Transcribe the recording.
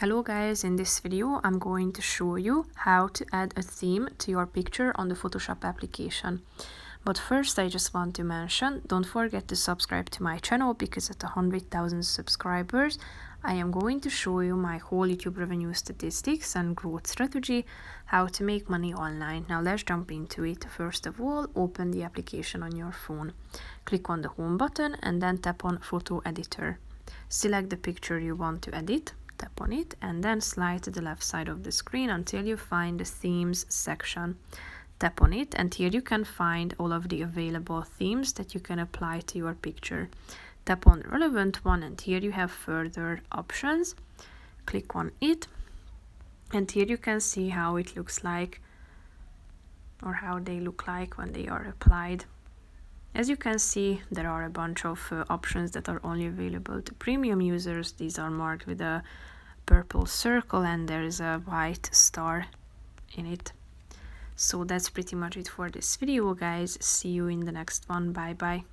Hello guys, in this video I'm going to show you how to add a theme to your picture on the Photoshop application. But first I just want to mention, don't forget to subscribe to my channel because at 100,000 subscribers I am going to show you my whole YouTube revenue statistics and growth strategy, how to make money online. Now let's jump into it. First of all, open the application on your phone. Click on the home button and then tap on Photo Editor. Select the picture you want to edit. Tap on it and then slide to the left side of the screen until you find the themes section. Tap on it and here you can find all of the available themes that you can apply to your picture. Tap on the relevant one and here you have further options. Click on it and here you can see how it looks like or how they look like when they are applied. As you can see, there are a bunch of options that are only available to premium users. These are marked with a purple circle and there is a white star in it. So that's pretty much it for this video, guys. See you in the next one. Bye bye.